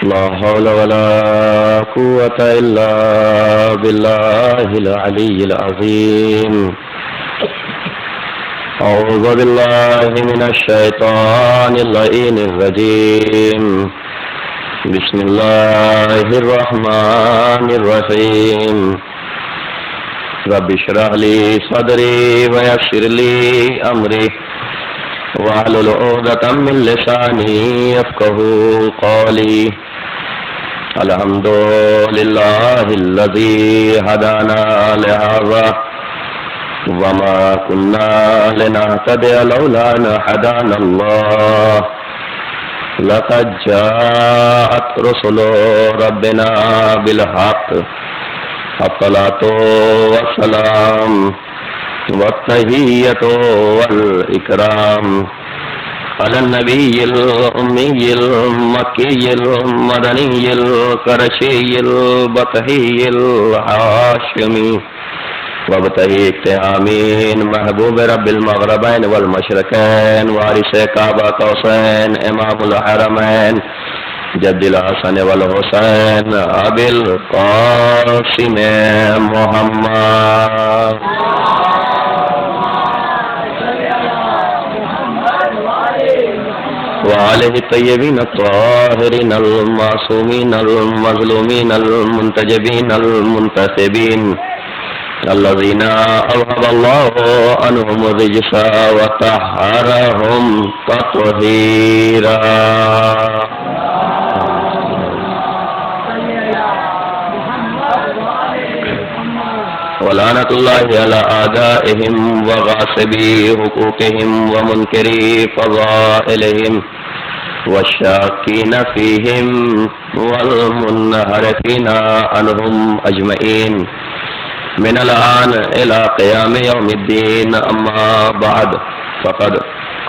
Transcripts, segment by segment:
لا حول ولا قوة إلا بالله العلي العظيم. أعوذ بالله من الشيطان اللعين الرجيم. بسم الله الرحمن الرحيم. رب اشرح لي صدري ويسر لي أمري واحلل عقدة من لساني يفقهوا قولي. الحمد لله الذي هدانا لهذا وما كنا لنهتدي لولا أن هدانا الله. لقد جاءت رسل ربنا بالحق. الصلاة والسلام والتحية والإكرام على النبي الأمي المكي المدني القرشي البطحي الهاشمي وابتهي اتهامين محبوب رب المغربين والمشرقين وارث كعبة قوسين إمام الحرمين جد الحسن والحسين أبي القاسم محمد وآله الطيبين الطاهرين المعصومين المظلومين المنتجبين المنتخبين الذين أذهب الله عنهم الرجس وطهرهم تطهيرا. ولعنة الله على أعدائهم وغاصبي حقوقهم ومنكري فضائلهم والشاكين فيهم والمنحرفين عنهم أجمعين من الآن إلى قيام يوم الدين. أما بعد فقد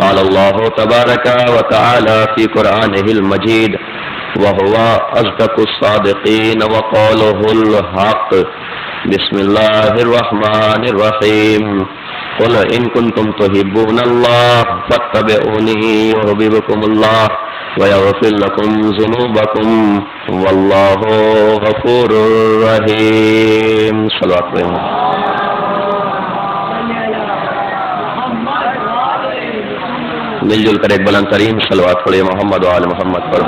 قال الله تبارك وتعالى في قرآنه المجيد وهو أصدق الصادقين وقوله الحق. بسم الله الرحمن الرحيم. قل إن كنتم تحبون الله فاتبعوني يحببكم الله ويغفر لكم ذنوبكم والله غفور رحيم. صلوات پڑھیں. مل جل کر ایک بلند ترین صلوات پڑھیں محمد و آل محمد پر.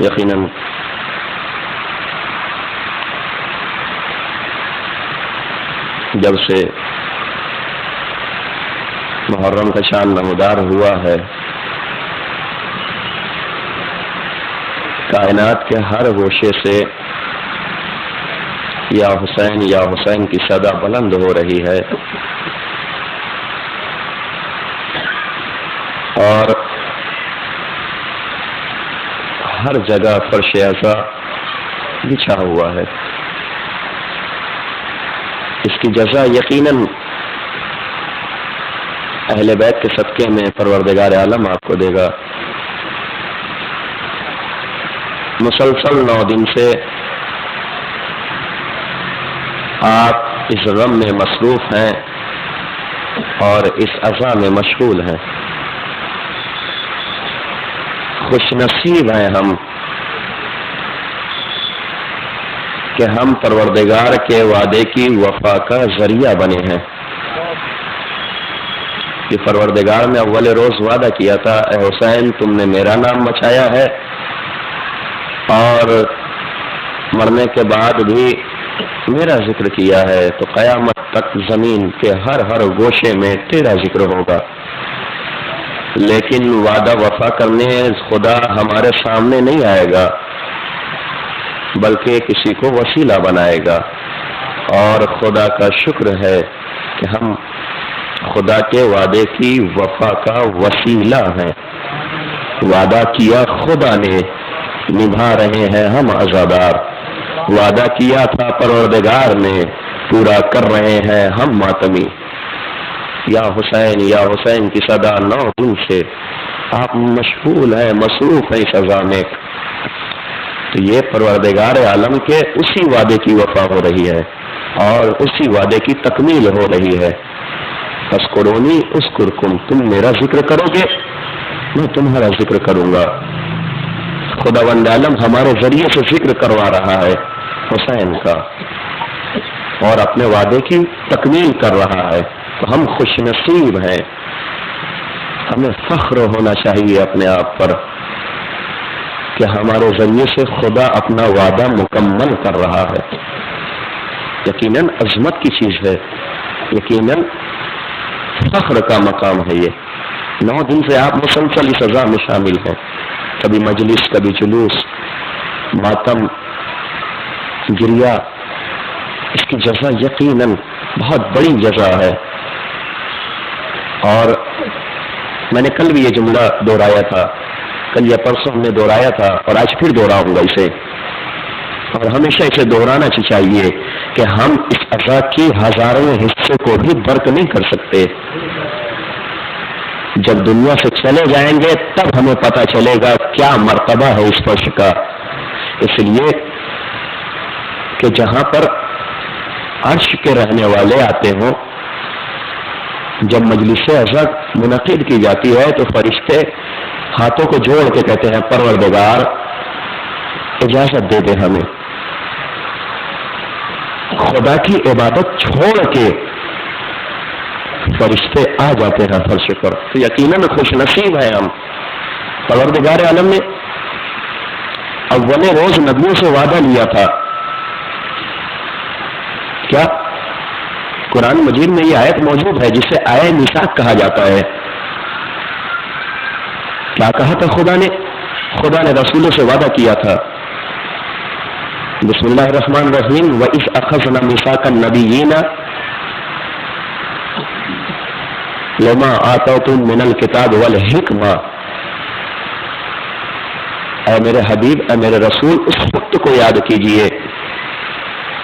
یقیناً جب سے محرم کا شان نمودار ہوا ہے کائنات کے ہر گوشے سے یا حسین کی صدا بلند ہو رہی ہے اور ہر جگہ فرش ایسا بچھا ہوا ہے. اس کی جزا یقیناً اہل بیت کے صدقے میں پروردگار عالم آپ کو دے گا. مسلسل 9 دن سے آپ اس غم میں مصروف ہیں اور اس عزا میں مشغول ہیں. خوش نصیب ہیں ہم کہ ہم پروردگار کے وعدے کی وفا کا ذریعہ بنے ہیں. کہ پروردگار نے اول روز وعدہ کیا تھا اے حسین تم نے میرا نام مچایا ہے اور مرنے کے بعد بھی میرا ذکر کیا ہے تو قیامت تک زمین کے ہر گوشے میں تیرا ذکر ہوگا. لیکن وعدہ وفا کرنے خدا ہمارے سامنے نہیں آئے گا بلکہ کسی کو وسیلہ بنائے گا. اور خدا کا شکر ہے کہ ہم خدا کے وعدے کی وفا کا وسیلہ ہیں. وعدہ کیا خدا نے نبھا رہے ہیں ہم عزادار. وعدہ کیا تھا پروردگار نے پورا کر رہے ہیں ہم ماتمی. یا حسین کی صدا 9 دن سے آپ مشغول ہیں مصروف ہیں اس عزا میں. تو یہ پروردگار عالم کے اسی وعدے کی وفا ہو رہی ہے اور اسی وعدے کی تکمیل ہو رہی ہے. فاذکرونی اذکرکم، تم میرا ذکر کرو گے میں تمہارا ذکر کروں گا. خداوند عالم ہمارے ذریعے سے ذکر کروا رہا ہے حسین کا اور اپنے وعدے کی تکمیل کر رہا ہے. تو ہم خوش نصیب ہیں، ہمیں فخر ہونا چاہیے اپنے آپ پر کہ ہمارے ذریعے سے خدا اپنا وعدہ مکمل کر رہا ہے. یقیناً عظمت کی چیز ہے، یقیناً فخر کا مقام ہے. یہ 9 دن سے آپ مسلسل اس سزا میں شامل ہیں، کبھی مجلس، کبھی جلوس، ماتم، گریا. اس کی جزا یقیناً بہت بڑی جزا ہے. اور میں نے کل بھی یہ جملہ دہرایا تھا، کل یا پرسوں ہم نے دہرایا تھا اور آج پھر دہراؤں گا اسے. اور ہمیشہ اسے دہرانا چاہیے کہ ہم اس عزا کی ہزاروں حصے کو بھی درک نہیں کر سکتے. جب دنیا سے چلے جائیں گے تب ہمیں پتہ چلے گا کیا مرتبہ ہے اس فرش کا. اس لیے کہ جہاں پر عرش کے رہنے والے آتے ہوں، جب مجلس عزا منعقد کی جاتی ہے تو فرشتے ہاتھوں کو جوڑ کے کہتے ہیں پروردگار اجازت دے دے ہمیں. خدا کی عبادت چھوڑ کے فرشتے آ جاتے ہیں فرش پر. تو یقیناً خوش نصیب ہیں ہم. پروردگار عالم نے اول روز نبیوں سے وعدہ لیا تھا. کیا؟ قرآن مجید میں یہ آیت موجود ہے جسے آیہ میثاق کہا جاتا ہے. کیا کہا تھا خدا نے؟ خدا نے رسولوں سے وعدہ کیا تھا. بسم اللہ الرحمن الرحیم. وَإِذْ أَخَذْنَا مِيثَاقَ النَّبِيِّينَ لَمَا آتَوْكُم مِّنَ الْكِتَابِ وَالْحِکْمَةِ. اے میرے حبیب، اے میرے رسول، اس وقت کو یاد کیجئے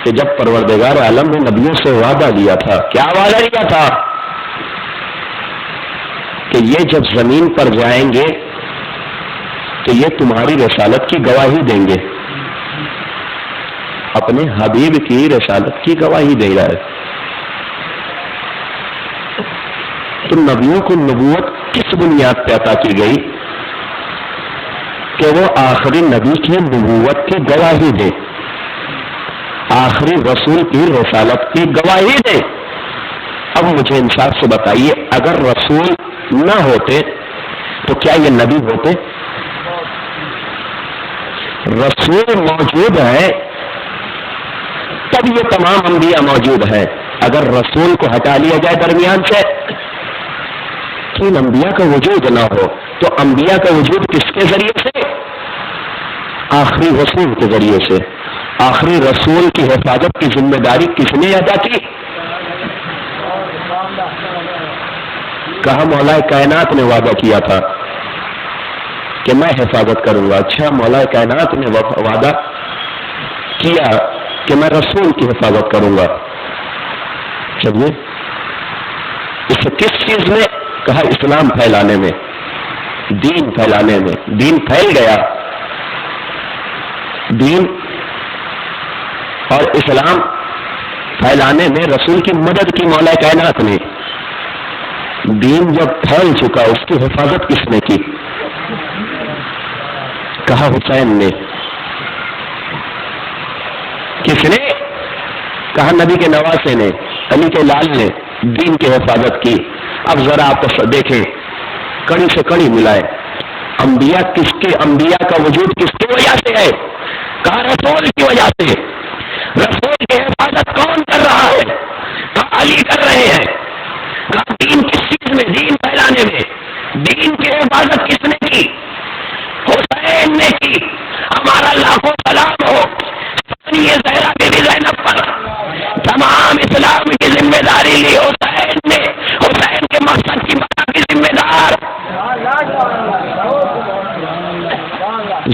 کہ جب پروردگار عالم نے نبیوں سے وعدہ لیا تھا. کیا وعدہ لیا تھا؟ کہ یہ جب زمین پر جائیں گے تو یہ تمہاری رسالت کی گواہی دیں گے. اپنے حبیب کی رسالت کی گواہی دے رہا ہے. تو نبیوں کو نبوت کس بنیاد پہ عطا کی گئی؟ کہ وہ آخری نبی کی نبوت کی گواہی دے، آخری رسول کی رسالت کی گواہی دے. اب مجھے انصاف سے بتائیے، اگر رسول نہ ہوتے تو کیا یہ نبی ہوتے؟ رسول موجود ہے تب یہ تمام انبیاء موجود ہیں. اگر رسول کو ہٹا لیا جائے درمیان سے تو ان انبیاء کا وجود نہ ہو. تو انبیاء کا وجود کس کے ذریعے سے؟ آخری رسول کے ذریعے سے. آخری رسول کی حفاظت کی ذمہ داری کس نے ادا کی؟ کہا مولا کائنات نے وعدہ کیا تھا کہ میں حفاظت کروں گا. اچھا، مولا کائنات نے وعدہ کیا کہ میں رسول کی حفاظت کروں گا. چلیے، اسے کس چیز میں کہا؟ اسلام پھیلانے میں، دین پھیلانے میں. دین پھیل گیا. دین اور اسلام پھیلانے میں رسول کی مدد کی مولا کائنات نے. دین جب پھیل چکا اس کی حفاظت کس نے کی؟ کہا حسین نے. کس نے؟ کہا نبی کے نواسے نے، علی کے لال نے دین کی حفاظت کی. اب ذرا آپ دیکھیں، کڑی سے کڑی ملائے. انبیاء کس کے؟ انبیاء کا وجود کس کی وجہ سے ہے؟ کہا رسول کی وجہ سے. رسول کی حفاظت کون کر رہا ہے؟ کہا علی کر رہے ہیں. کہا دین کس چیز میں؟ دین پھیلانے میں. دین کی حفاظت کس نے کی؟ حسین نے کی. ہمارا لاکھوں سلام ہو یہ زہرا بی بی زینب پر. تمام اسلام کی ذمہ داری لی حسین نے. حسین کے مقصد کی مدد کی ذمہ دار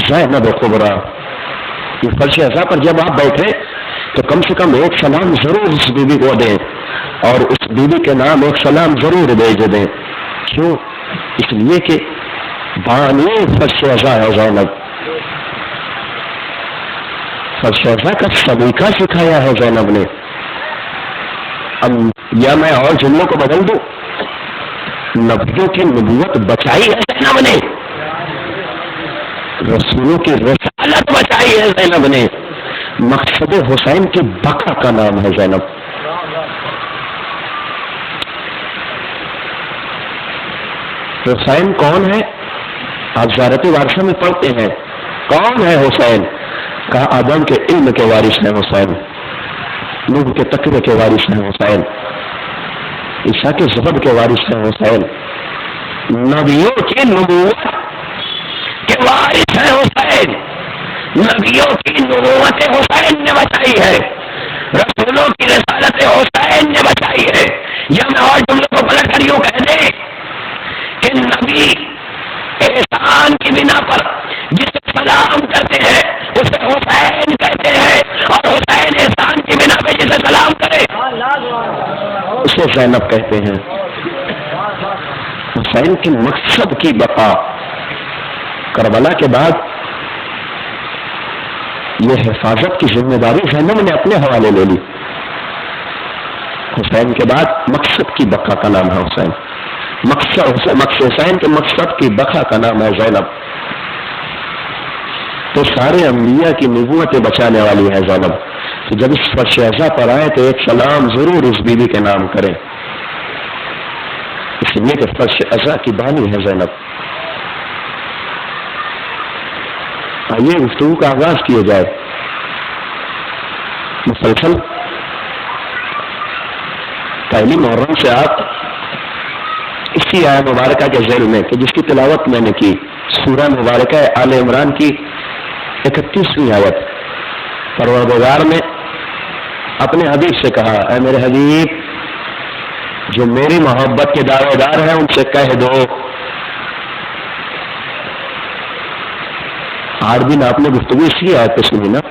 زینب کبریٰ. یہ فرش عزا پر جب آپ بیٹھے تو کم سے کم ایک سلام ضرور اس بی بی کو دیں اور اس بی بی کے نام ایک سلام ضرور بھیج دیں. کیوں؟ اس لیے کہ بانی فرش عزا ہے زینب. فرش عزا کا سلیقہ سکھایا ہے زینب نے. اب یا میں اور جملوں کو بدل دوں، نبیوں کی نبوت بچائی ہے زینب نے، رسولوں کی رسالت بچائی ہے زینب نے، مقصد حسین کی بقا کا نام ہے زینب۔ حسین کون ہے؟ آپ زیارت وارثہ میں پڑھتے ہیں کون ہے حسین؟ کہا آدم کے علم کے وارث ہیں حسین، نوح کے تقوی کے وارث ہیں حسین، عیسیٰ کے زبد کے وارث ہیں حسین، نبیوں کی نبوت کے وارث ہیں حسین، نبیوں کی نبوت حسین نے بچائی ہے، رسولوں کی رسالت حسین نے بچائی ہے۔ یا میں اور جملوں کو پلٹ کر یوں کہہ دیں کہ نبی احسان کی بنا پر جسے سلام کرتے ہیں اسے حسین کہتے ہیں، اور حسین احسان کی بنا پہ جسے سلام کرے اسے زینب کہتے ہیں۔ حسین کے مقصد کی بقا، کربلا کے بعد یہ حفاظت کی ذمہ داری زینب نے اپنے حوالے لے لی۔ حسین کے بعد مقصد کی بقا کا نام ہے حسین، مقصد حسین کے مقصد کی بقا کا نام ہے زینب۔ تو سارے انبیاء کی نبوتیں بچانے والی ہے زینب۔ تو جب اس فرش اعزا پر آئے تو ایک سلام ضرور اس بیوی کے نام کریں، اس لیے کہ فرش اعزا کی بانی ہے زینب۔ آئیے گفتگو کا آغاز کیا جائے۔ مسلسل پہلی محرم سے آپ اسی آیت مبارکہ کے ذیل میں کہ جس کی تلاوت میں نے کی، سورہ مبارکہ آل عمران کی 31ویں آیت، پروردگار نے اپنے حبیب سے کہا اے میرے حبیب جو میری محبت کے دعوے دار ہیں ان سے کہہ دو۔ 8 دن آپ نے گفتگو اسی آیت پہ سنی نا،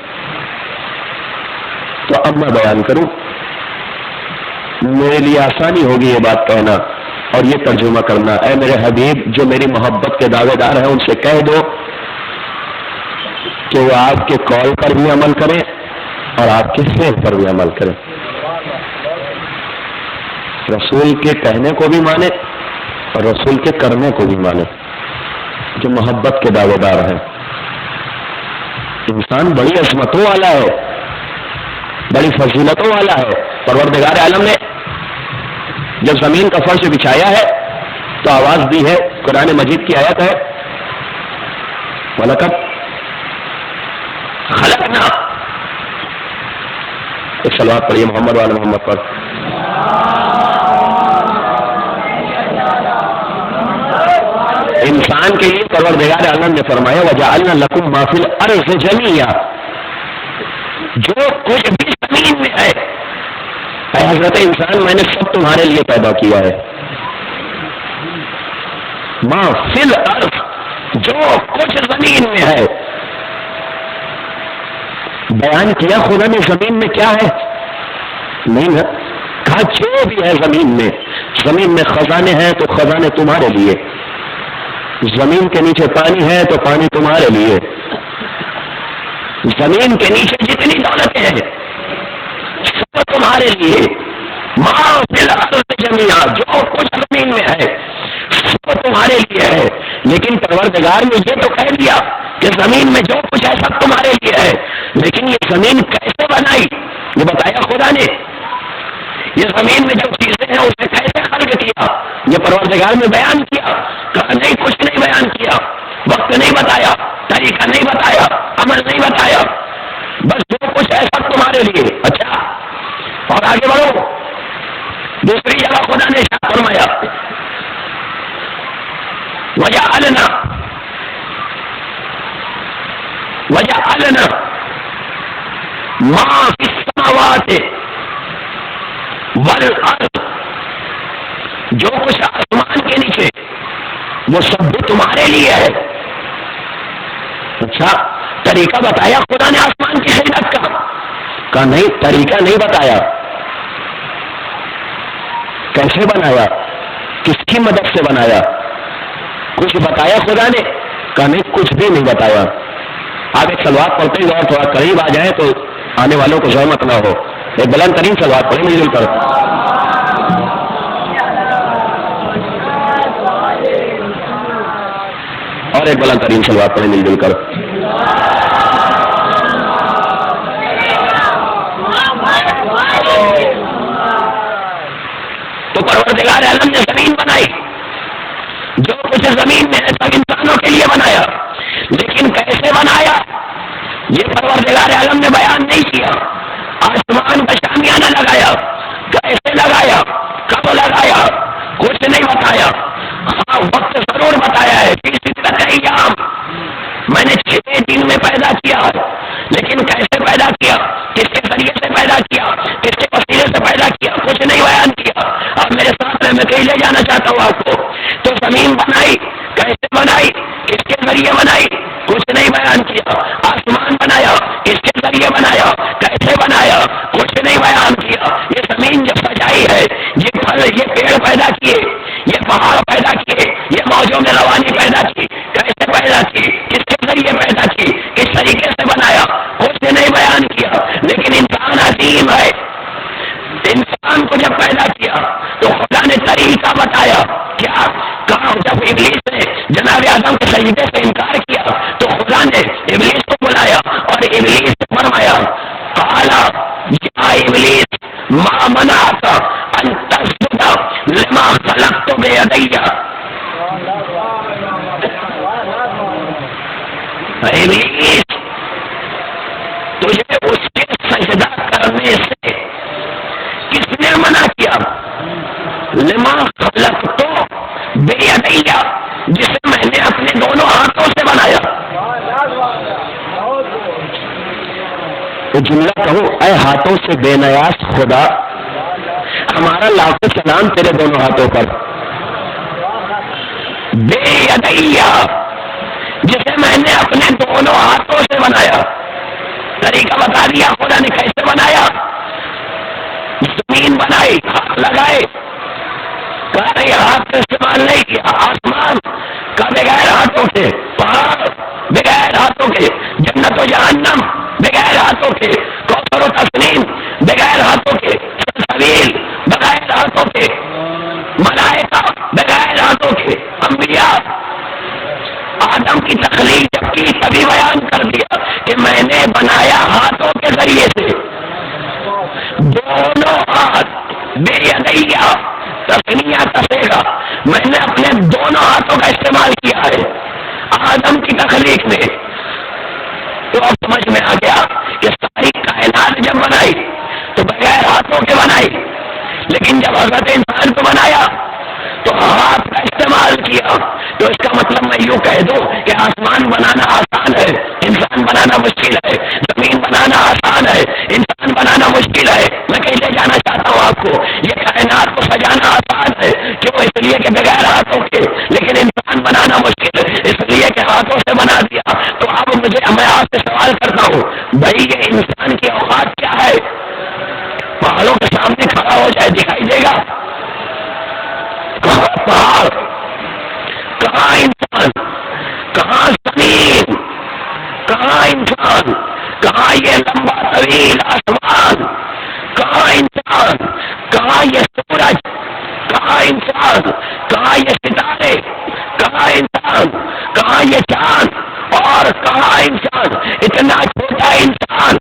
تو اب میں بیان کروں، میرے لیے آسانی ہوگی یہ بات کہنا اور یہ ترجمہ کرنا۔ اے میرے حبیب جو میری محبت کے دعوے دار ہیں ان سے کہہ دو کہ وہ آپ کے قول پر بھی عمل کریں اور آپ کے فعل پر بھی عمل کریں، رسول کے کہنے کو بھی مانے اور رسول کے کرنے کو بھی مانے، جو محبت کے دعوے دار ہیں۔ انسان بڑی عظمتوں والا ہے، بڑی فضیلتوں والا ہے۔ پروردگار عالم نے جب زمین کا فرش بچھایا ہے تو آواز دی ہے، قرآن مجید کی آیت ہے وَلَقَدْ خَلَقْنَا، ایک صلوات پڑھیے محمد وعلی محمد پر۔ انسان کے لیے پروردگار عالم نے فرمایا وَجَعَلْنَا لَكُمْ مَا فِي الْأَرْضِ جَمِيعًا، جو کچھ بھی زمین میں ہے اے حضرت انسان میں نے سب تمہارے لیے پیدا کیا ہے۔ ما فی الارض، جو کچھ زمین میں ہے۔ بیان کیا خدا نے زمین میں کیا ہے؟ نہیں ہے، کہا جو بھی ہے زمین میں، زمین میں خزانے ہیں تو خزانے تمہارے لیے، زمین کے نیچے پانی ہے تو پانی تمہارے لیے، زمین کے نیچے جتنی دولتیں ہیں سب تمہارے لیے۔ ما فی الارض جميعا، جو کچھ زمین میں ہے سب تمہارے لیے ہے۔ لیکن پروردگار نے یہ تو کہہ دیا کہ زمین میں جو کچھ ہے سب تمہارے لیے ہے، لیکن یہ زمین کیسے بنائی یہ بتایا خدا نے۔ یہ زمین میں جو چیزیں ہیں اسے کیسے خلق کیا یہ پروردگار نے بیان کیا۔ کہا نہیں، کچھ نہیں بیان کیا، وقت نہیں بتایا، طریقہ نہیں بتایا، عمل نہیں بتایا، بس جو کچھ ہے سب تمہارے لیے۔ اچھا، اور آگے بڑھو، دوسری جگہ خدا نے ارشاد فرمایا وَجَعَلْنَا مَا فِي السَّمَاوَاتِ وَالْأَرْضِ، جو کچھ آسمان کے نیچے وہ سب بھی تمہارے لیے ہے۔ اچھا، طریقہ بتایا خدا نے آسمان کی خلقت کا؟ کہا نہیں، طریقہ نہیں بتایا۔ کیسے بنایا، کس کی مدد سے بنایا، کچھ بتایا خدا نے؟ کہا نہیں، کچھ بھی نہیں بتایا۔ آپ ایک سلوات پڑھتے ہی اور تھوڑا قریب آ جائیں تو آنے والوں کو زحمت نہ ہو۔ ایک بلند ترین سلوات پڑھیں مل جل کر۔ اور ایک بلند ترین صلوات پڑھیں مل جل کر. تو پروردگار عالم نے زمین بنائی، جو کچھ زمین میں ہے سب انسانوں کے لیے بنایا، لیکن کیسے بنایا یہ پروردگار عالم نے بیان نہیں کیا. آسمان کا شامیانہ لگایا، کیسے لگایا، کب لگایا، کچھ نہیں بتایا. ہاں وقت ضرور بتایا ہے، 30 ایام میں نے 6 دن میں پیدا کیا، لیکن کیسے پیدا کیا، کس کے ذریعے سے پیدا کیا، کس کے وسیلے سے پیدا کیا، کچھ نہیں بیان کیا. اب میرے ساتھ میں کہیں لے جانا چاہتا ہوں آپ کو. تو زمین بنائی، کیسے بنائی، کس کے ذریعے بنائی، کچھ نہیں بیان کیا. آسمان بنایا، کس کے ذریعے بنایا، کیسے بنایا، کچھ نہیں بیان کیا. یہ زمین جو سجائی ہے، یہ پھل، یہ پیڑ پیدا کیے، یہ پہاڑ پیدا کیے، یہ موجوں میں روانی پیدا کی، کیسے پیدا کی، کس کے ذریعے پیدا کی، کس طریقے سے بنایا، کچھ نہیں بیان کیا. لیکن انسان عظیم ہے. انسان کو جب پیدا کیا تو خدا نے طریقہ بتایا. کیا کہا؟ جب ابلیس نے جناب آدم کے سجدے سے انکار کیا تو خدا نے ابلیس کو بلایا اور ابلیس سے فرمایا، قالا یا ابلیس ما منعک ان تسجد لما خلقت بیدی. ابلیس تجھے اس کے سجدہ کرنے سے کس نے منع کیا؟ لما خلقت بیدی، جسے میں نے اپنے دونوں ہاتھوں سے بنایا. تو جملہ کہو، اے ہاتھوں سے بے نیاز خدا، ہمارا لاکھوں سلام تیرے دونوں ہاتھوں پر. بے یدیا، جسے میں نے اپنے دونوں ہاتھوں سے بنایا. طریقہ بتا دیا خدا نے کیسے بنایا. زمین بنائی، ہاتھ لگائے، کہا ہاتھ کا استعمال نہیں کیا. آسمان کا بغیر ہاتھوں کے، پہاڑ بغیر ہاتھوں کے، جنت و جہنم بغیر ہاتھوں کے، کوثر و تسنیم بغیر ہاتھوں کے، سلسبیل بغیر ہاتھوں کے، ملائکہ بغیر ہاتھوں کے، انبیاء. آدم کی تخلیق جب کی تبھی بیان کر دیا کہ میں نے بنایا ہاتھوں کے ذریعے سے. دونوں ہاتھ بے یدیا، تسنیہ کسے گا، میں نے اپنے دونوں ہاتھوں کا استعمال کیا ہے آدم کی تخلیق میں. تو اب سمجھ میں آ گیا کہ ساری کائنات جب بنائی تو بغیر ہاتھوں کے بنائی، لیکن جب حضرت انسان کو بنایا تو ہاتھ کا استعمال کیا. تو اس کا مطلب میں یوں کہہ دوں کہ آسمان بنانا آسان ہے، انسان بنانا مشکل ہے. زمین بنانا آسان ہے، انسان بنانا مشکل ہے. میں کہیں لے جانا چاہتا ہوں آپ کو، یہ کائنات کو سجانا آسان ہے. کیوں؟ اس لیے کہ بغیر ہاتھوں کے. لیکن انسان بنانا مشکل ہے اس لیے کہ ہاتھوں سے بنا دیا. تو اب میں آپ سے سوال کرتا ہوں، بھائی یہ انسان کی اوقات کیا ہے؟ پہاڑوں کے سامنے کھڑا ہو جائے دکھائی دے گا؟ کہاں پہاڑ، کہاں انسان، کہاں زمین، کہاں انسان، کہاں یہ لمبا طویل آسمان، کہاں انسان، کہاں یہ سورج، کہاں انسان، کہاں یہ ستارے، کہاں انسان، کہاں یہ چاند، اور کہاں انسان. اتنا چھوٹا انسان،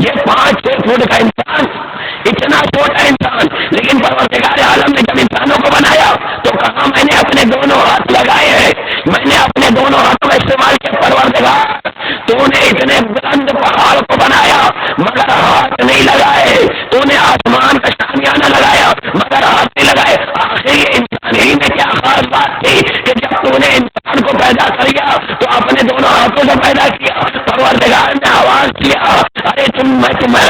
یہ 5-6 فٹ کا انسان، اتنا چھوٹا انسان. لیکن پروردگار عالم نے جب انسانوں کو بنایا تو کہا میں نے اپنے دونوں ہاتھ لگائے ہیں، میں نے اپنے دونوں ہاتھوں کا استعمال کیا. پروردگار تو نے اتنے بلند پہاڑ کو بنایا مگر ہاتھ نہیں لگائے، تو نے آسمان کا شامیانہ لگایا مگر ہاتھ نہیں لگائے. آخر یہ انسان ہی میں کیا خاص بات تھی کہ جب تو نے انسان کو پیدا کیا تو اپنے دونوں ہاتھوں سے پیدا کیا. پروردگار نے آواز کیا، ارے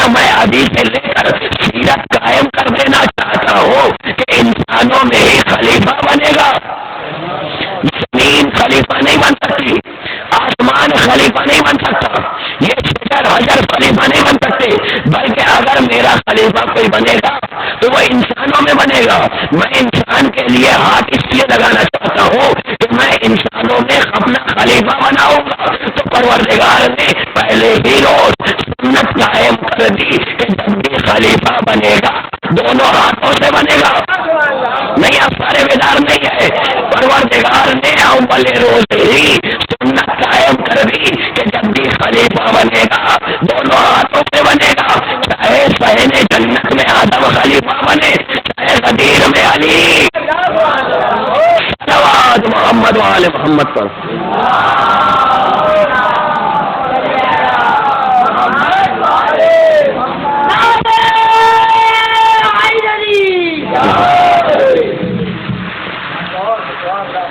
میں حدیث سے لے کر سیرت قائم کر دینا چاہتا ہوں کہ انسانوں میں ہی خلیفہ بنے گا. زمین خلیفہ نہیں بن سکتی، آسمان خلیفہ نہیں بن سکتا، یہ شجر حجر خلیفہ نہیں بن سکتے. بلکہ اگر میرا خلیفہ کوئی بنے گا تو وہ انسانوں میں بنے گا. میں انسان کے لیے ہاتھ اس لیے لگانا چاہتا ہوں کہ میں انسانوں میں اپنا خلیفہ بناؤں گا. تو پروردگار نے پہلے ہی روز سنت قائم کر دی کہ جب بھی خلیفہ بنے گا دونوں ہاتھوں سے بنے گا. نہیں آپ سارے بیدار نہیں ہے. پروردگار نے اول روز ہی سنت قائم کر دی کہ جب بھی خلیفہ بنے گا دونوں ہاتھوں سے بنے گا، چاہے صحن جنت میں آدم خلیفہ بنے، چاہے غدیر میں علی، صلوات محمد وآل محمد پر۔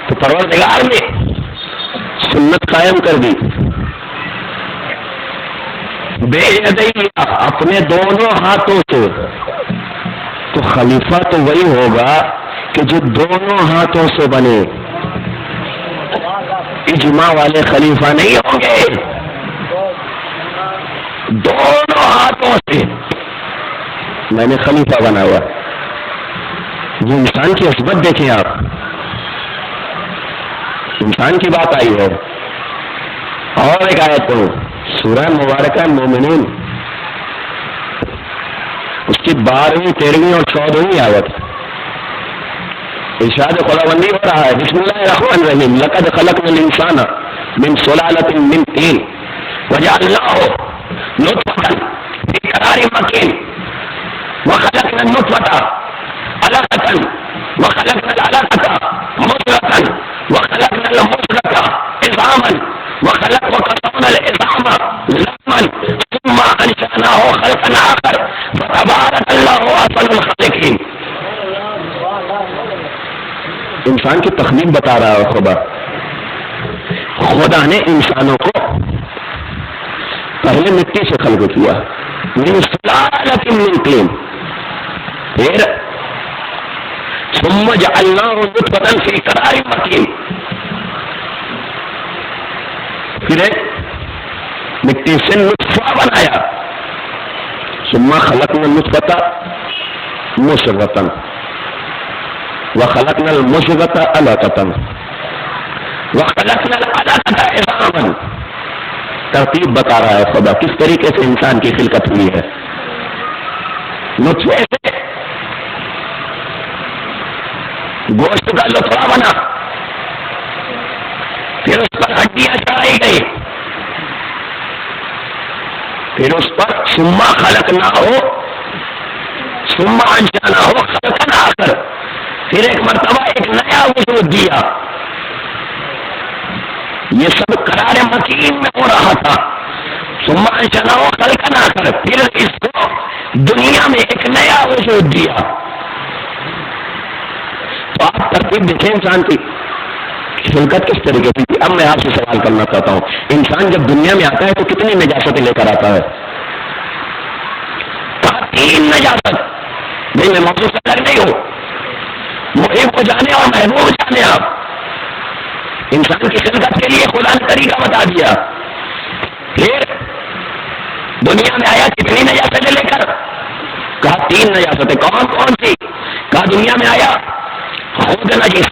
تو پروردگار نے سنت قائم کر دی، بے یدیہ، اپنے دونوں ہاتھوں سے۔ تو خلیفہ تو وہی ہوگا کہ جو دونوں ہاتھوں سے بنے، اجماع والے خلیفہ نہیں ہوں گے، دونوں ہاتھوں سے میں نے خلیفہ بنا ہوا۔ یہ انسان کی عصمت دیکھیں آپ، انسان کی بات آئی ہے۔ اور ایک آیت پڑھو، سورہ مبارکہ مومنون، اس کی 12ویں 13ویں اور 14ویں آیت، ارشاد خداوندی ہو رہا ہے، بسم اللہ الرحمن الرحیم، لقد خلقنا الانسان من سلالۃ من طین وجعلناہ نطفۃ فی قرار مکین وخلقنا النطفۃ علقۃ وخلقنا العلقۃ مضغۃ وخلقنا المضغۃ عظاما وكسونا العظام لحما ثم انشأناه خلقا آخر فتبارك الله احسن الخالقين۔ انسان کی تخلیق بتا رہا ہے خدا نے انسانوں کو پہلے مٹی سے خلق کیا، من سلالۃ من طین، پھر ثم جعلناه نطفۃ فی قرار مکین، پھر مٹی سے نطفہ بنایا، ثم خلقنا النطفۃ مضغۃ وخلقنا المضغۃ علقۃ وخلقنا العلقۃ عظاما۔ ترتیب بتا رہا ہے خدا کس طریقے سے انسان کی خلقت ہوئی ہے۔ نطفے سے گوشت کا لطفہ بنا، پھر اس پر ہڈیاں چڑھائی گئی، پھر اس پر ثم خلقناہ ثم انشأناہ خلقا آخر، پھر ایک مرتبہ ایک نیا وجود دیا۔ یہ سب قرار مکین میں ہو رہا تھا، ثم انشأناہ خلقا آخر، پھر اس کو دنیا میں ایک نیا وجود دیا۔ تو آپ ترتیب دیکھیں انسان کی خلقت کس طریقے کی تھی۔ اب میں آپ سے سوال کرنا چاہتا ہوں، انسان جب دنیا میں آتا ہے تو کتنی نجاستیں لے کر آتا ہے؟ کہا 3 نجاست۔ نہیں، میں موضوع سے الگ نہیں ہوں، محب کو جانے اور محبوب جانے۔ آپ انسان کی خلقت کے لیے خدا نے طریقہ بتا دیا۔ پھر دنیا میں آیا کتنی نجاستیں لے کر؟ کہا 3 نجاستیں۔ کون کون سی؟ کہا دنیا میں آیا خود نجس،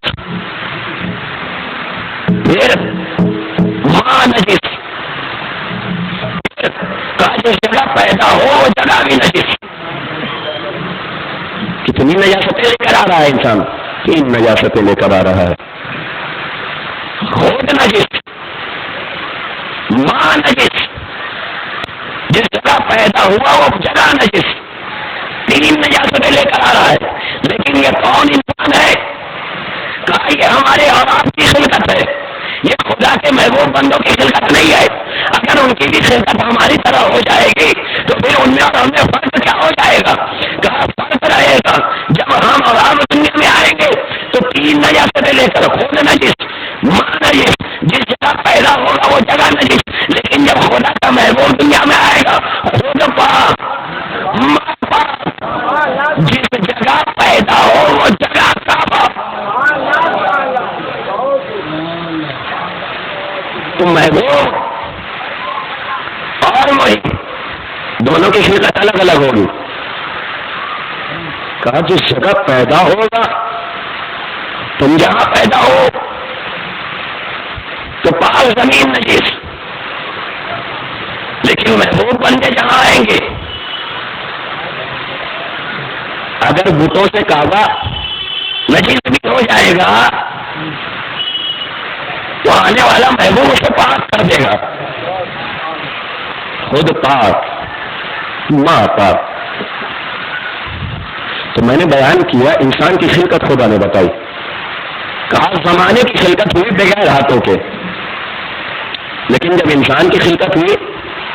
پھر ماں نجس، پھر کہا جس جگہ پیدا ہو وہ جگہ بھی نجس۔ کتنی نجاستیں لے کر آ رہا ہے انسان؟ 3 نجاستیں لے کر آ رہا ہے۔ خود نجس، ماں نجس، جس جگہ پیدا ہوا وہ جگہ نجس، 3 نجاستیں لے کر آ رہا ہے۔ لیکن یہ کون انسان ہے؟ کہا یہ ہمارے اور آپ کی خلقت ہے، یہ خدا کے محبوب بندوں کی خلقت نہیں ہے۔ اگر ان کی بھی خلقت ہماری طرح ہو جائے گی تو پھر ان میں اور ہم میں فرق کیا ہو جائے گا؟ کہا فرق رہے گا جب ہم اور آپ دنیا میں آئیں گے تو 3 نجاستیں لے کر، خود نجس، ماں نجس، جس جگہ پیدا ہوگا وہ جگہ نجس۔ لیکن جب خدا کا محبوب دنیا میں آئے گا، خود پاک، ماں پاک، جس جگہ پیدا ہو وہ جگہ کعبہ۔ تو محبوب اور محب دونوں کی خلقت الگ الگ ہوگی۔ کہا جس جگہ پیدا ہوگا، تم جہاں پیدا ہو تو پاک زمین نجس، لیکن محبوب بن کے جہاں آئیں گے، اگر بتوں سے کعبہ نجس بھی ہو جائے گا تو آنے والا محبوب اسے پاک کر دے گا، خود پاک، ماں پاک۔ تو میں نے بیان کیا انسان کی خلقت خدا نے بتائی، کہا زمانے کی خلقت ہوئی بغیر ہاتھوں کے، لیکن جب انسان کی خلقت ہوئی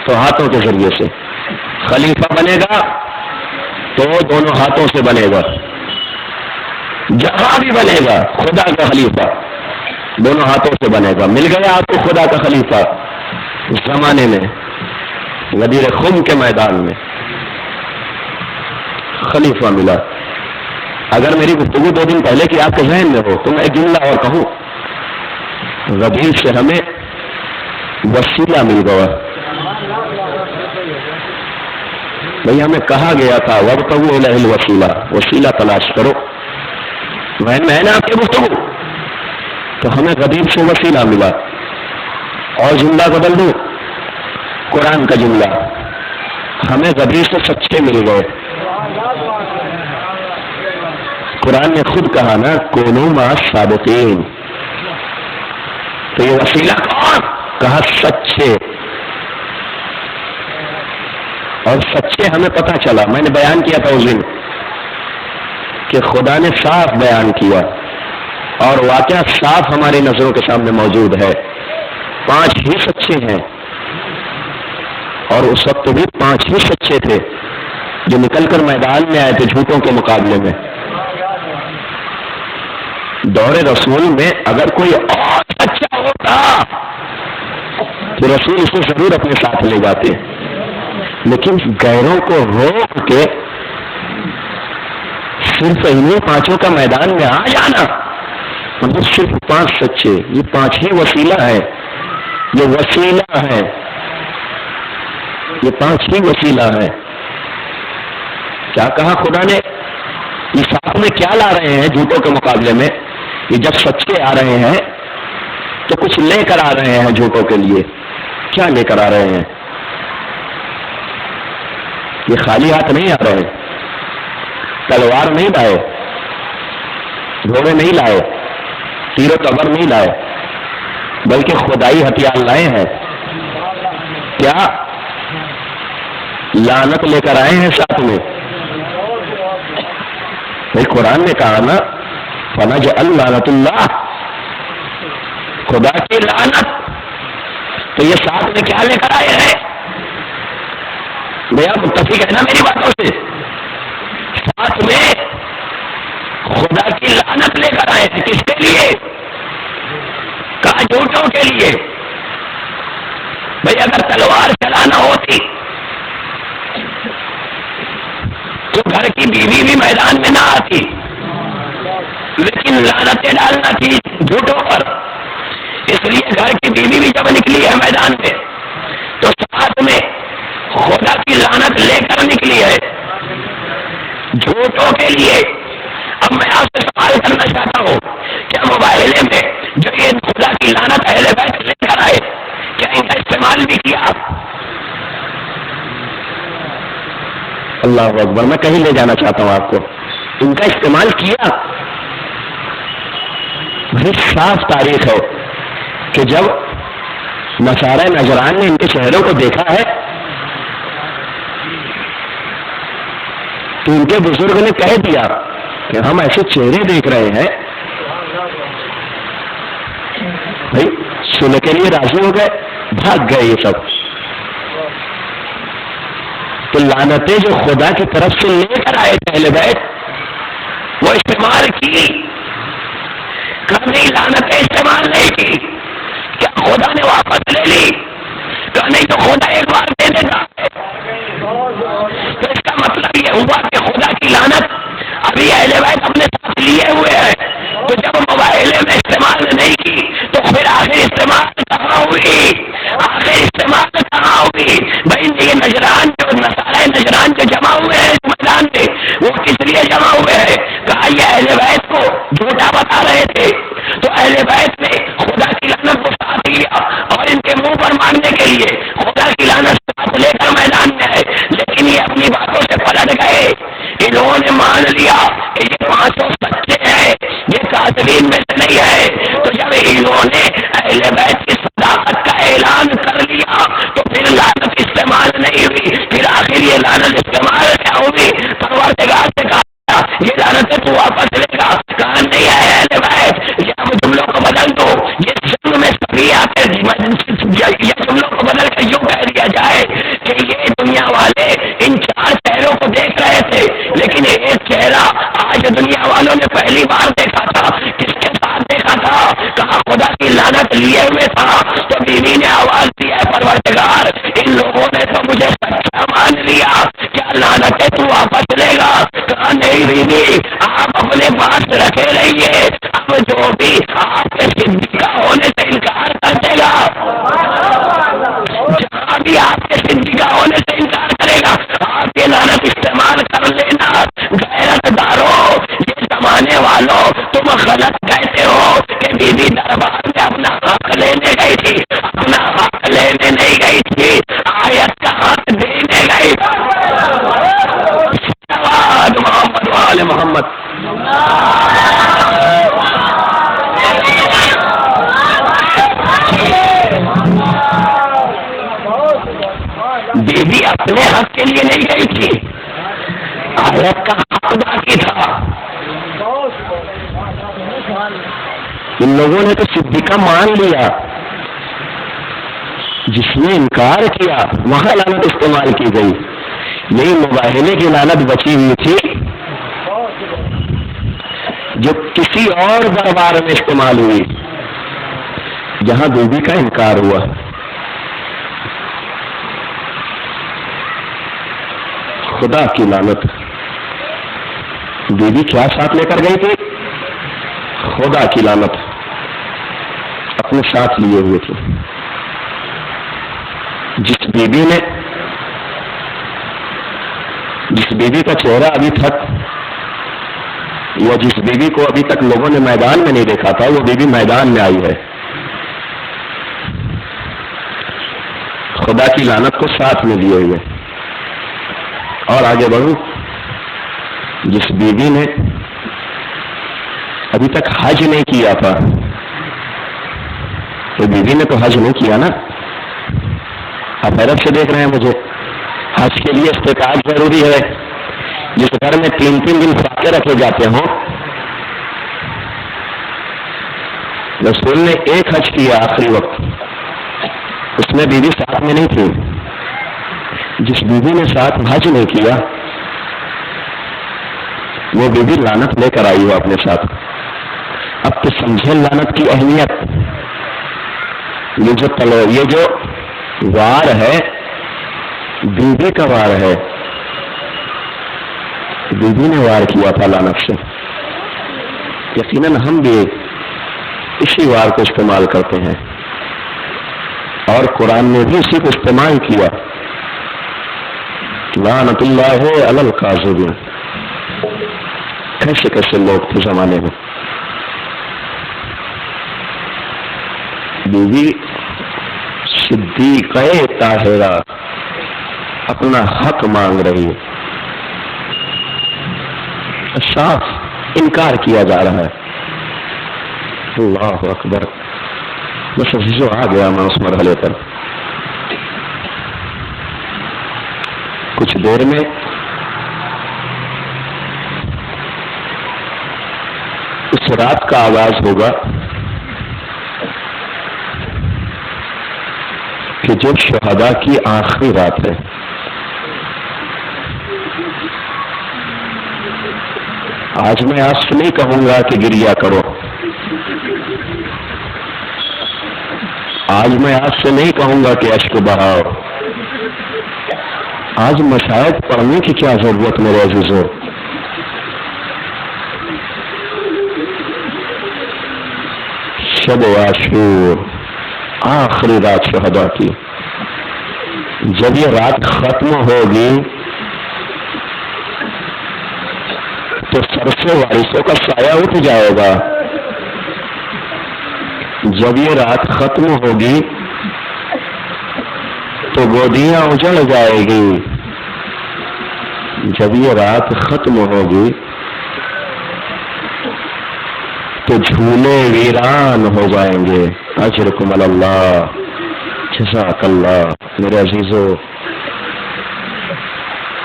تو ہاتھوں کے ذریعے سے۔ خلیفہ بنے گا تو دونوں ہاتھوں سے بنے گا، جہاں بھی بنے گا خدا کا خلیفہ دونوں ہاتھوں سے بنے گا۔ مل گیا آپ کو خدا کا خلیفہ اس زمانے میں، غدیر خم کے میدان میں خلیفہ ملا۔ اگر میری گفتگو 2 دن پہلے کی آپ کے ذہن میں ہو تو میں ایک جملہ اور کہوں، غدیر سے ہمیں وسیلہ مل گیا۔ بھئی ہمیں کہا گیا تھا وابتغوا الیہ الوسیلہ، وسیلہ تلاش کرو، میں نے آپ کی گفتگو تو ہمیں غدیر سے وسیلہ ملا۔ اور جملہ بدل دوں، قرآن کا جملہ، ہمیں غدیر سے سچے مل گئے۔ قرآن نے خود کہا نا کونوا مع الصادقین، تو یہ وسیلہ کون؟ کہا سچے، اور سچے ہمیں پتہ چلا۔ میں نے بیان کیا تھا اس دن کہ خدا نے صاف بیان کیا اور واقعہ صاف ہماری نظروں کے سامنے موجود ہے۔ 5 ہی سچے ہیں، اور اس وقت بھی 5 ہی سچے تھے جو نکل کر میدان میں آئے تھے جھوٹوں کے مقابلے میں۔ دور رسول میں اگر کوئی اور سچا ہوتا تو رسول اسے ضرور اپنے ساتھ لے جاتے، لیکن غیروں کو روک کے صرف انہیں 5 کا میدان میں آ جانا، مطلب صرف 5 سچے، یہ 5 ہی وسیلہ ہے، یہ وسیلہ ہے، یہ 5 ہی وسیلہ ہے۔ کیا کہا خدا نے؟ یہ ساتھ میں کیا لا رہے ہیں جھوٹوں کے مقابلے میں؟ یہ جب سچے آ رہے ہیں تو کچھ لے کر آ رہے ہیں جھوٹوں کے لیے۔ کیا لے کر آ رہے ہیں؟ یہ خالی ہاتھ نہیں آ رہے، تلوار نہیں لائے، گھوڑے نہیں لائے، تیر و تبر نہیں لائے، بلکہ خدائی ہتھیار لائے ہیں۔ کیا؟ لعنت لے کر آئے ہیں ساتھ میں۔ قرآن نے کہا نا فنجعل لعنت اللہ، خدا کی لعنت، تو یہ ساتھ میں کیا لے کر آئے ہیں؟ بھیا متفق ہے نا میری باتوں سے؟ ساتھ میں خدا کی لعنت لے کر آئے ہیں۔ کس کے لیے؟ کہا جھوٹوں کے لیے۔ بھئی اگر تلوار چلانا ہوتی تو گھر کی بیوی بھی میدان میں نہ آتی، لیکن لعنتیں ڈالنا تھی جھوٹوں پر، اس لیے گھر کی بیوی بھی جب نکلی ہے میدان میں تو ساتھ میں خدا کی لعنت لے کر نکلی ہے جھوٹوں کے لیے۔ اب میں آپ سے سوال کرنا چاہتا ہوں، کیا مباہلے میں جو یہ خدا کی لعنت اہل بیت لے کر آئے، کیا ان کا استعمال بھی کیا؟ اللہ اکبر، میں کہیں لے جانا چاہتا ہوں آپ کو، ان کا استعمال کیا؟ بڑی صاف تاریخ ہے کہ جب نصارہ نجران نے ان کے چہروں کو دیکھا ہے تو ان کے بزرگ نے کہہ دیا کہ ہم ایسے چہرے دیکھ رہے ہیں، بھائی سننے کے لیے راضی ہو گئے، بھاگ گئے یہ سب۔ تو لعنتیں جو خدا کی طرف سے لے کر آئے تھے اہل بیت، وہ استعمال کی؟ نہیں، لعنتیں استعمال نہیں کی، کیا خدا نے واپس لے لی؟ کہ نہیں تو خدا ایک بار دے دیتا ہے۔ تو اس کا مطلب یہ ہوا کہ خدا کی لعنت ابھی اہل بیت اپنے ساتھ لیے ہوئے ہیں، تو جب مباہلے میں استعمال نہیں کی تو پھر آخر استعمال کہاں ہوئی؟ آخر استعمال کہاں ہوئی؟ بھائی یہ نجران جو نصارہ نجران جو جمع ہوئے ہیں اس میدان میں، وہ کس لیے جمع ہوئے ہیں؟ کہا یہ اہل بیت کو جھوٹا بتا رہے تھے، تو اہل بیت نے خدا کی لعنت کو ساتھ لیا اور ان کے منہ پر مارنے کے لیے خدا کی لعنت ساتھ لے کر میدان میں آئے، لیکن یہ اپنی باتوں سے پلٹ گئے۔ انہوں نے مان لیا کہ یہ 500 سچے ہیں، یہ مقاتلین میں سے نہیں ہے. تو جب انہوں نے اہل بیت کی صداقت کا اعلان کر لیا تو پھر لعنت استعمال نہیں ہوئی. پھر آخر یہ لعنت استعمال کیا ہوئی؟ پروردگار سے کہا یہ لعنت تو واپس لے گا. کہا نہیں ہے اہل بیت، یہ اب جملوں کو بدل دو. یہ جنگ میں سبھی آتے یہ جملوں کو بدل کر یوں کہہ دیا جائے کہ یہ دنیا والے ان 4 چہروں کو دیکھ رہے تھے، لیکن ایک چہرہ آج دنیا والوں نے پہلی بار دیکھا تھا. کس کے ساتھ دیکھا تھا؟ کہا خدا کی لعنت لیے ہوئے تھا. تو بیوی نے آواز دی ہے پروردگار ان لوگوں نے تو مجھے سچا مان لیا، کیا لعنت ہے تو واپس لے گا؟ کہا نہیں بیوی آپ اپنے پاس رکھے رہیے. اب جو بھی آپ کے صدیقہ ہونے سے انکار کر دے گا، جہاں بھی آپ کے صدیقہ ہونے سے انکار کرے گا آپ یہ لعنت استعمال کر لینا. غیرت دارو، یہ زمانے والوں تم غلط کہتے ہو کہ بی بی دربار میں اپنا حق لینے گئی تھی. اپنا حق لینے نہیں گئی تھی، آیت کا حق دینے گئی. محمد وآل محمد. بیوی اپنے حق کے لیے نہیں گئی تھی، آیت کا حق باقی تھا. ان لوگوں نے تو صدیقہ مان لیا، جس نے انکار کیا وہاں لعنت استعمال کی گئی. یہی مباہلے کی لعنت بچی ہوئی تھی جو کسی اور دربار میں استعمال ہوئی جہاں بیوی کا انکار ہوا. خدا کی لعنت. بیوی کیا ساتھ لے کر گئی تھی؟ خدا کی لعنت اپنے ساتھ لیے ہوئے تھے. جس بیوی کا چہرہ ابھی تک یا جس بیوی کو ابھی تک لوگوں نے میدان میں نہیں دیکھا تھا وہ بیوی میدان میں آئی ہے. خدا کی لعنت کو ساتھ میں لیے ہوئے. اور آگے بڑھوں، جس بیوی نے ابھی تک حج نہیں کیا تھا، تو بیوی نے تو حج نہیں کیا نا. آپ حیرت سے دیکھ رہے ہیں مجھے. حج کے لیے استطاعت ضروری ہے. جس گھر میں 3 دن فاقے رکھے جاتے ہوں، رسول نے ایک حج کیا آخری وقت، اس میں بیوی ساتھ میں نہیں تھی. جس بیوی نے ساتھ حج نہیں کیا وہ بیوی لعنت لے کر آئی ہو اپنے ساتھ. اب تو سمجھے لعنت کی اہمیت. یہ جو وار ہے بیوی کا وار ہے. بیوی نے وار کیا تھا لعنت سے. یقیناً ہم بھی اسی وار کو استعمال کرتے ہیں اور قرآن نے بھی اسی کو استعمال کیا. لعنت اللہ علی الکاذبین. کیسے کیسے لوگ تھے زمانے میں. بیوی صدیقہ طاہرہ اپنا حق مانگ رہی ہے، صاف انکار کیا جا رہا ہے. اللہ اکبر. بس جو آ گیا میں اس مرحلے پر. کچھ دیر میں اس رات کا آغاز ہوگا کہ جو شہداء کی آخری رات ہے. آج میں آپ سے نہیں کہوں گا کہ گریا کرو. آج میں آپ سے نہیں کہوں گا کہ اشک بہاؤ. آج مشاہد پڑھنے کی کیا ضرورت میرے عزیزوں. شب عاشور آخری رات شہداء کی. جب یہ رات ختم ہوگی تو سر سے وارثوں کا سایہ اٹھ جائے گا. جب یہ رات ختم ہوگی تو گودیاں اجڑ جائے گی. جب یہ رات ختم ہوگی تو جھولے ویران ہو جائیں گے. اجرکم اللہ، جزاک اللہ. میرے عزیزو،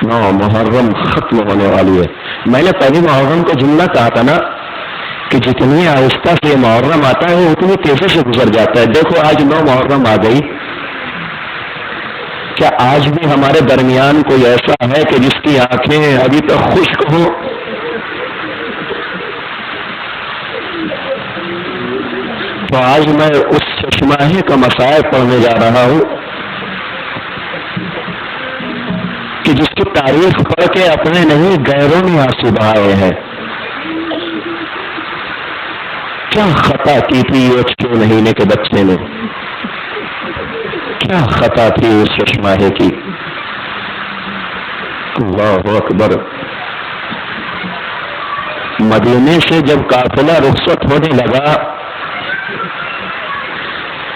9 محرم ختم ہونے والی ہے. میں نے پہلی محرم کو جملہ کہا تھا نا کہ جتنی آہستہ سے محرم آتا ہے وہ اتنی تیزی سے گزر جاتا ہے. دیکھو آج 9 محرم آ گئی. کیا آج بھی ہمارے درمیان کوئی ایسا ہے کہ جس کی آنکھیں ابھی تک خشک ہوں؟ تو آج میں اس چشماہے کا مصائب پڑھنے جا رہا ہوں کہ جس کی تاریخ پڑھ کے اپنے نہیں غیروں نے آنسو بہائے ہیں. کیا خطا کی تھی اس 6 مہینے کے بچے نے، کیا خطا تھی اس چشماہے کی. اللہ اکبر. مدینے سے جب قافلہ رخصت ہونے لگا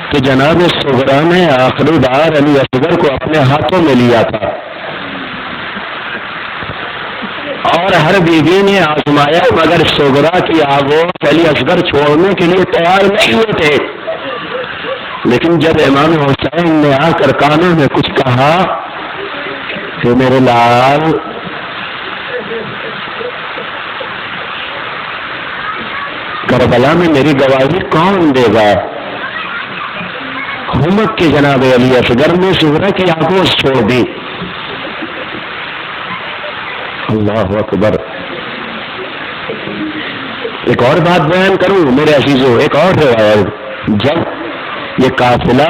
تو جناب صغرا نے آخری بار علی اصغر کو اپنے ہاتھوں میں لیا تھا اور ہر بیوی نے آزمایا، مگر صغرا کی آغوش علی اصغر چھوڑنے کے لیے تیار نہیں ہوئے تھے. لیکن جب امام حسین نے آ کر کانوں میں کچھ کہا کہ میرے لال، کربلا میں میری گواہی کون دے گا؟ حکومت کے جناب علی اصغر نے صغرا کی آغوش چھوڑ دی. اللہ اکبر. ایک اور بات بیان کروں میرے عزیزو، ایک اور روایت. جب یہ قافلہ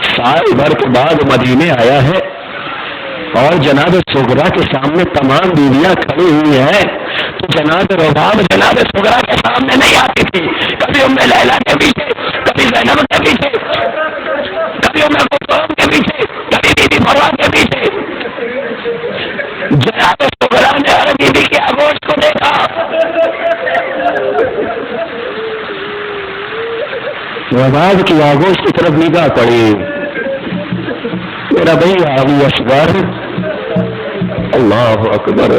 سال بھر کے بعد مدینے آیا ہے اور جناب صغرا کے سامنے تمام بیویاں کھڑی ہوئی ہیں تو جناب رباب جناب صغرا کے سامنے نہیں آتی تھی. کبھی ام لیلا کے پیچھے، کبھی زینب کے پیچھے، کبھی ام کلثوم کے پیچھے، کبھی بی بی فروا کے پیچھے. جناب صغرا نے ہر بیوی کی آغوش کو دیکھا. رباب کی آغوش کی طرف نگاہ پڑی. میرا بھائی علی اصغر، اللہ اکبر.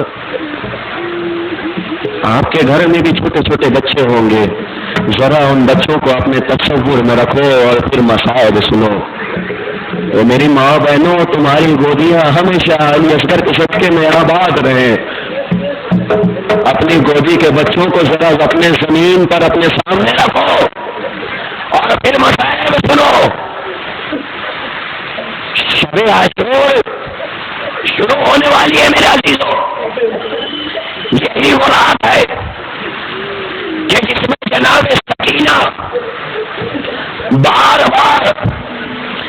آپ کے گھر میں بھی چھوٹے چھوٹے بچے ہوں گے، ذرا ان بچوں کو اپنے تصور میں رکھو اور پھر مصائب سنو. اے میری ماں بہنوں، تمہاری گودیاں ہمیشہ علی اصغر کے صدقے میں آباد رہیں. اپنی گودی کے بچوں کو ذرا اپنے زمین پر اپنے سامنے رکھو اور پھر مصائب سنو. شب عاشور شروع ہونے والی ہے میرے عزیزوں. یہی وہ رات ہے کہ جس میں جناب سکینہ بار بار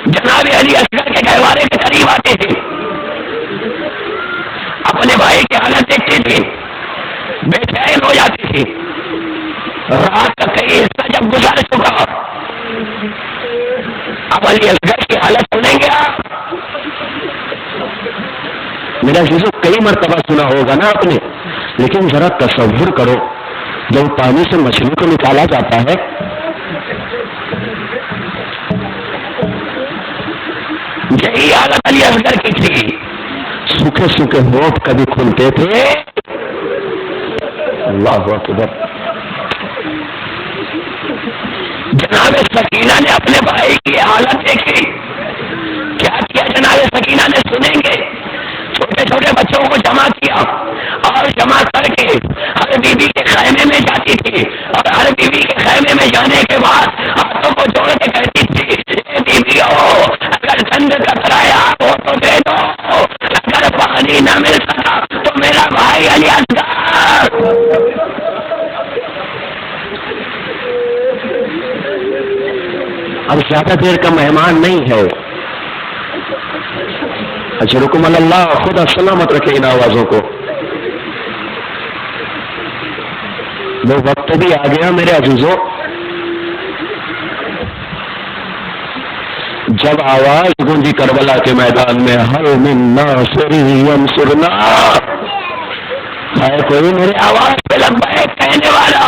جناب علی اصغر کے گہوارے کے قریب آتے تھے، اپنے بھائی کی حالت دیکھتی تھی، بے چین ہو جاتی تھی. رات کا کئی حصہ جب گزر چکا، اب علی اصغر کی حالت سنیں گے آپ. میرا عزیزو کئی مرتبہ سنا ہوگا نا آپ نے، لیکن ذرا تصور کرو جب پانی سے مچھلی کو نکالا جاتا ہے، یہی حالت علی اصغر کی تھی. سوکھے سوکھے ہونٹ کبھی کھلتے تھے. اللہ اکبر. جناب سکینہ نے اپنے بھائی کی حالت دیکھی. کیا کیا جناب سکینہ نے سنیں گے؟ چھوٹے چھوٹے بچوں کو جمع کیا اور جمع کر کے ہر بیوی کے خیمے میں جاتی تھی اور ہر بیوی کے خیمے میں جانے کے بعد ہاتھوں کو جوڑ کے کہتی تھی، اے بیویوں، اگر چند کترایا ہو تو دے دو، اگر پانی نہ مل سکا تو میرا بھائی علی اصغر. اب زیادہ دیر کا مہمان نہیں ہے. اچھا رکم اللہ خدا سلامت رکھے ان آوازوں کو. وہ وقت بھی آ گیا میرے عزیزوں جب آواز گونجی کربلا کے میدان میں، ہر من ناصر ینصرنا، ہے کوئی میرے آواز پہ لبیک کہنے والا؟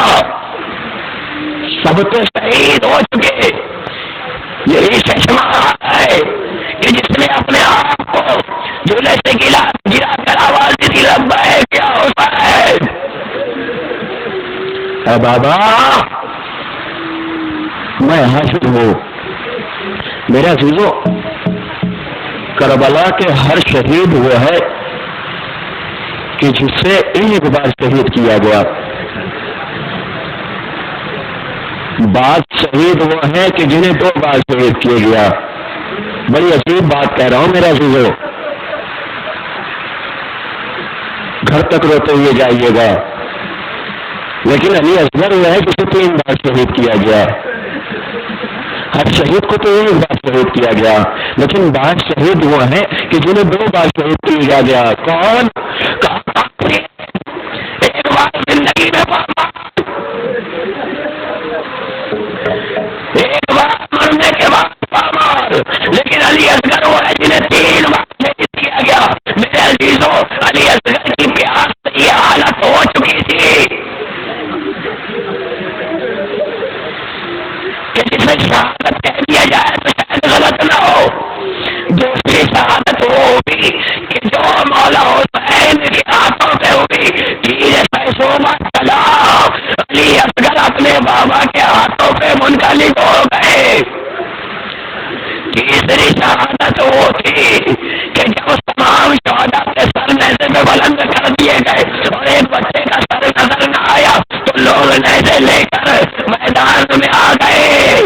سب تو شہید ہو چکے. یہی چشمہ ہے کہ جس نے اپنے آپ کو جھولے سے گرا کر آواز دی، لبیک یا حسین. اے بابا میں حاضر ہوں۔ میرے عزیزوں، کربلا کے ہر شہید وہ ہے کہ جسے ایک بار شہید کیا گیا، بعض شہید وہ ہیں کہ جنہیں 2 بار شہید کیا گیا۔ بڑی عجیب بات کہہ رہا ہوں میرے عزیزوں، گھر تک روتے ہوئے جائیے گا، لیکن علی اصغر وہ ہے جسے 3 بار شہید کیا گیا۔ ہر شہید کو تو ایک بار شہید کیا گیا، لیکن بعض شہید وہ ہیں کہ جنہیں 2 بار شہید کیا گیا۔ کون؟ ایک بار زندگی میں ایک بار مرنے کے بعد پامال، لیکن علی اصغر وہ ہے جنہیں 3 بار شہید کیا گیا۔ میرے عزیزوں، علی اصغر کی پیاس سے یہ حالت ہو چکی تھی کہ جسے شہادت کہہ دیا جائے تو شاید غلط نہ ہو۔ دوسری شہادت وہ ہوگی کہ جو مولا حسین کے ہاتھوں سے ہوگی، تیر پیشوبہ چلا، علی اصغر اپنے بابا کے ہاتھوں پہ منقلب ہو گئے۔ تیسری شہادت وہ تھی کہ جب تمام شہداء کے سر نیزے میں بلند کر دیے گئے اور ایک بچے کا سر نظر نہ آیا تو لوگ نیزے لے کر میدان میں آ گئے۔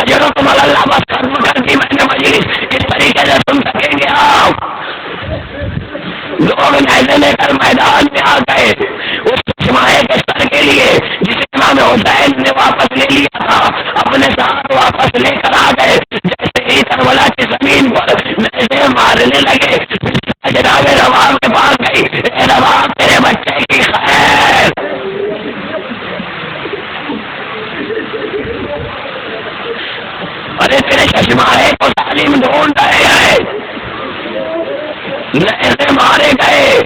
اجرکم اللہ، بس ختم کر دی میں نے مجلس، کس طریقے سے سن سکیں گے آپ؟ لوگ نیزے لے کر میدان میں آ گئے اس چشمائے کے سر کے لیے جسے امام حسین نے واپس لے لیا تھا، اپنے ساتھ واپس لے کر آ گئے۔ جیسے ہی کربلا کی زمین پر نیزے مارنے لگے، جناب رباب کے پاس گئی، اے رباب تیرے بچے کی خیر۔ ارے تیرے چشمائے کو تعلیم ڈھونڈ رہے ہیں، نیزے مارے گئے۔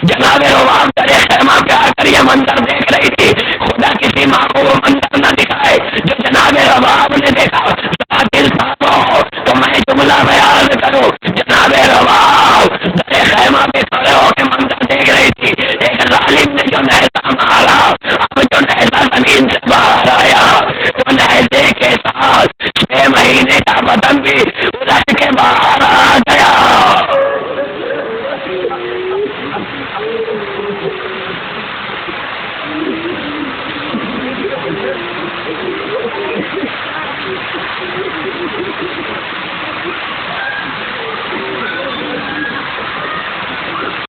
جناب رباب تیرے خیمہ پہ آ کر یہ منظر دیکھ رہی تھی، خدا کسی ماں کو وہ منظر نہ دکھائے جو جناب رباب نے دیکھا۔ دل صاحب تو میں جملہ بیان کروں، جناب رباب تیرے خیمہ پہ کھڑے ہو کے منظر دیکھ رہی تھی، ایک ظالم نے جو نیزہ مارا، اب جو نیزہ زمین سے باہر آیا تو نیزے کے ساتھ 6 مہینے کا بدن بھی الٹ کے باہر آ گیا۔